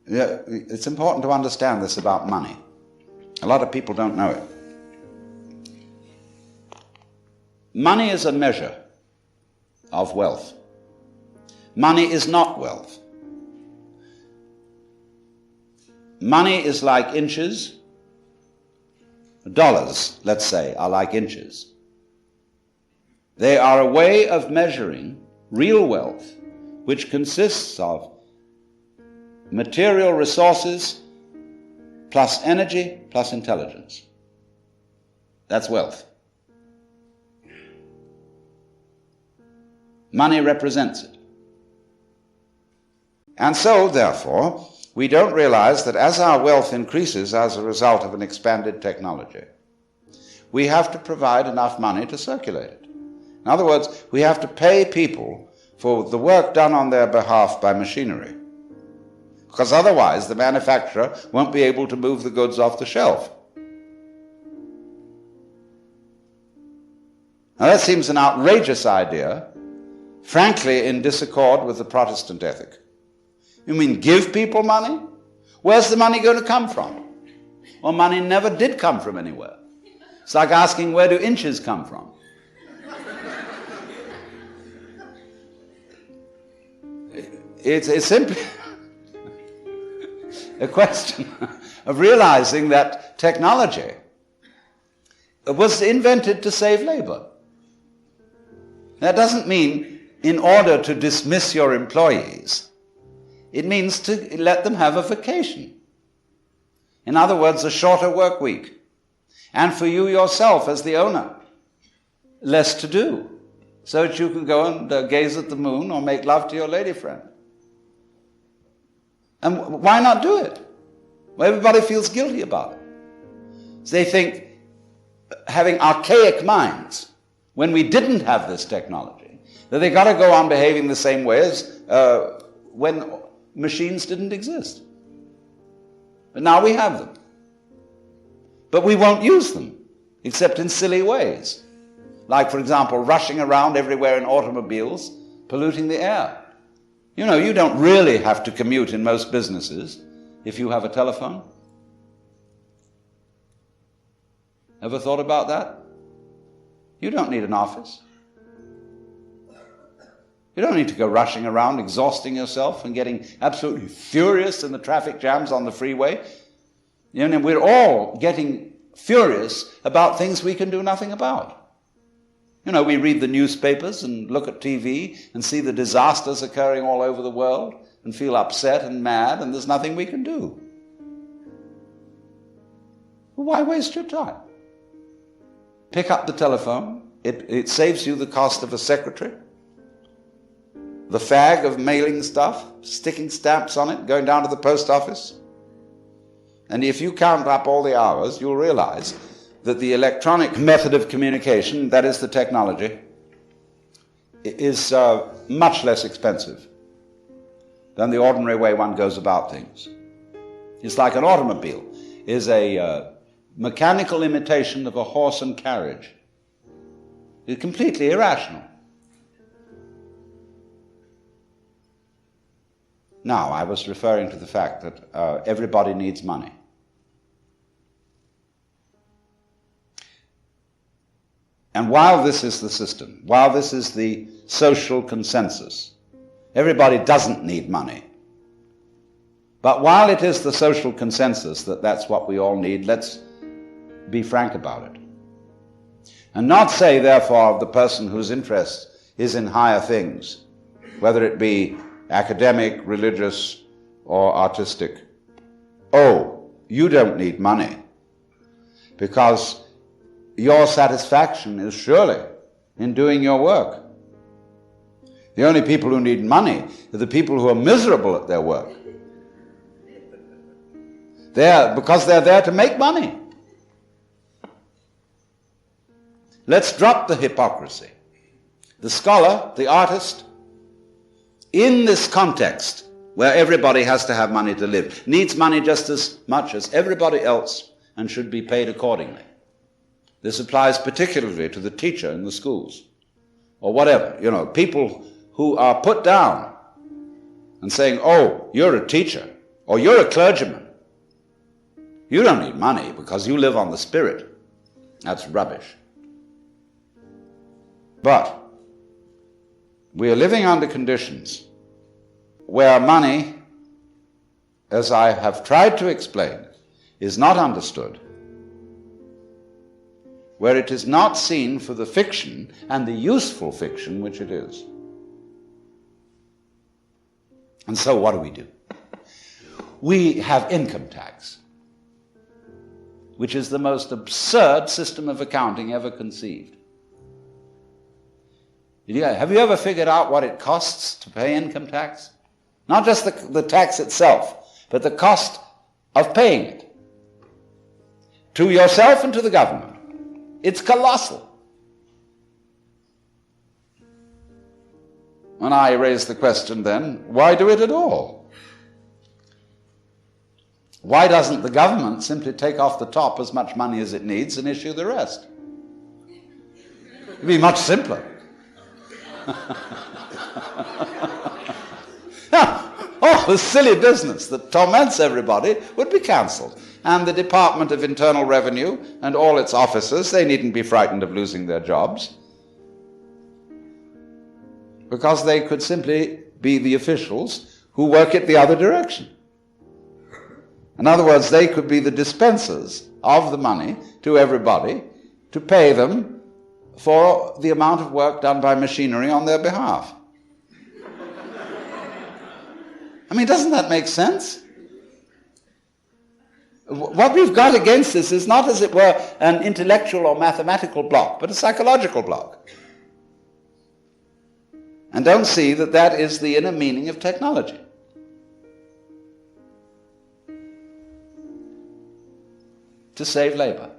it's important to understand this about money. A lot of people don't know it. Money is a measure of wealth. Money is not wealth. Money is like inches. Dollars, let's say, are like inches. They are a way of measuring real wealth, which consists of material resources plus energy plus intelligence. That's wealth. Money represents it. And so, therefore, we don't realize that as our wealth increases as a result of an expanded technology, we have to provide enough money to circulate it. In other words, we have to pay people for the work done on their behalf by machinery, because otherwise the manufacturer won't be able to move the goods off the shelf. Now that seems an outrageous idea, frankly in disaccord with the Protestant ethic. You mean give people money? Where's the money going to come from? Well, money never did come from anywhere. It's like asking, where do inches come from? It's simply a question of realizing that technology was invented to save labor. That doesn't mean in order to dismiss your employees. It means to let them have a vacation. In other words, a shorter work week. And for you yourself as the owner, less to do, so that you can go and gaze at the moon or make love to your lady friend. And why not do it? Well, everybody feels guilty about it. They think, having archaic minds, when we didn't have this technology, that they got to go on behaving the same way as when machines didn't exist. But now we have them. But we won't use them, except in silly ways. Like, for example, rushing around everywhere in automobiles, polluting the air. You know, you don't really have to commute in most businesses if you have a telephone. Ever thought about that? You don't need an office. You don't need to go rushing around, exhausting yourself and getting absolutely furious in the traffic jams on the freeway. You know, we're all getting furious about things we can do nothing about. You know, we read the newspapers and look at TV and see the disasters occurring all over the world and feel upset and mad, and there's nothing we can do. Well, why waste your time? Pick up the telephone. It saves you the cost of a secretary, the fag of mailing stuff, sticking stamps on it, going down to the post office. And if you count up all the hours, you'll realize that the electronic method of communication, that is the technology, is much less expensive than the ordinary way one goes about things. It's like an automobile is a mechanical imitation of a horse and carriage. It's completely irrational. Now, I was referring to the fact that everybody needs money. And while this is the system, while this is the social consensus, everybody doesn't need money. But while it is the social consensus that that's what we all need, let's be frank about it. And not say, therefore, of the person whose interest is in higher things, whether it be academic, religious, or artistic, oh, you don't need money, because your satisfaction is surely in doing your work. The only people who need money are the people who are miserable at their work. Because they're there to make money. Let's drop the hypocrisy. The scholar, the artist, in this context where everybody has to have money to live, needs money just as much as everybody else and should be paid accordingly. This applies particularly to the teacher in the schools, or whatever, you know, people who are put down and saying, oh, you're a teacher, Or you're a clergyman. You don't need money because you live on the Spirit. That's rubbish. But we are living under conditions where money, as I have tried to explain, is not understood, where it is not seen for the fiction and the useful fiction which it is. And so what do? We have income tax, which is the most absurd system of accounting ever conceived. Have you ever figured out what it costs to pay income tax? Not just the tax itself, but the cost of paying it to yourself and to the government. It's colossal. And I raise the question then, why do it at all? Why doesn't the government simply take off the top as much money as it needs and issue the rest? It'd be much simpler. All the silly business that torments everybody would be cancelled. And the Department of Internal Revenue and all its officers, they needn't be frightened of losing their jobs, because they could simply be the officials who work it the other direction. In other words, they could be the dispensers of the money to everybody to pay them for the amount of work done by machinery on their behalf. I mean, doesn't that make sense? What we've got against this is not, as it were, an intellectual or mathematical block, but a psychological block. And don't see that that is the inner meaning of technology. To save labor.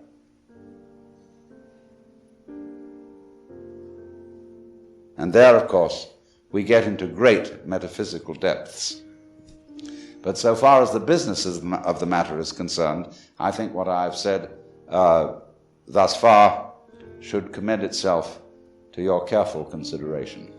And there, of course, we get into great metaphysical depths. But so far as the business of the matter is concerned, I think what I've said thus far should commend itself to your careful consideration.